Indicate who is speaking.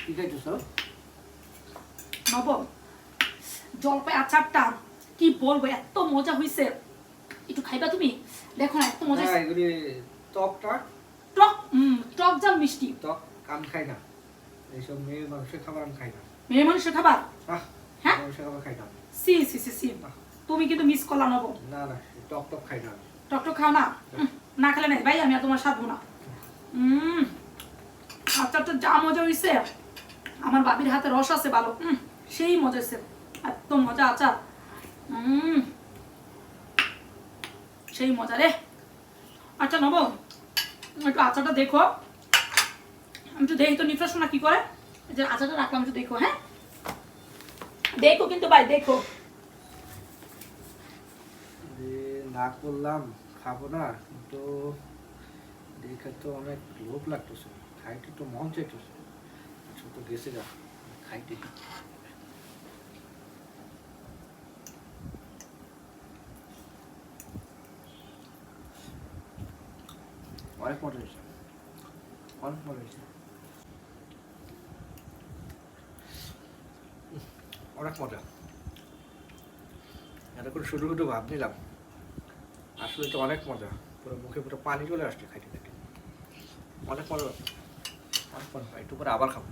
Speaker 1: কি খাইতেছ?
Speaker 2: নব, জলপাই আচারটা কি বলবো, এত মজা হয়েছে। একটু খাইবা তুমি? দেখো না, এত মজা হয়েছে।
Speaker 1: এগুলি টকটা
Speaker 2: টক, টক জাল মিষ্টি।
Speaker 1: টক আমি খাই না, এইসব মেয়ে মানুষের খাবার আমি খাই না।
Speaker 2: মেয়ে মানুষের খাবার? হ্যাঁ,
Speaker 1: মানুষের খাবার খাই না।
Speaker 2: সি সি সি সি, তুমি কিন্তু মিস করলা নব।
Speaker 1: না না, টক টক খাই না।
Speaker 2: টক টক খাও না? না খেলে নাই ভাই, আমি আর তোমার সাথ না। আচারটা যা মজা হয়েছে, আমার বাবির হাতে রস আছে ভালো, সেই মজা হয়েছে, এত মজা আচার। সেই মজা রে। আচ্ছা নব, একটু আচারটা দেখো, আমি একটু দেখি তো নিফ্রেশ না কি করে। এই যে আচারটা রাখলাম, একটু দেখো। হ্যাঁ দেখো কিন্তু ভাই, দেখো।
Speaker 1: না করলাম খাবো না, কিন্তু দেখে তো অনেক লোভ লাগতেছে, খাইতে তো মন চাইতেছে। আচ্ছা তো গেছে যা, খাইতে অনেক মজা হয়েছে, অনেক মজা হয়েছে, অনেক মজা। এটা করে শুধু শুধু ভাব নিলাম, আসলে তো অনেক মজা, পুরো মুখে পুরো পানি চলে আসছে খাইতে খাইতে। অনেক মজা, অনেক মজা। একটু পরে আবার খাবো।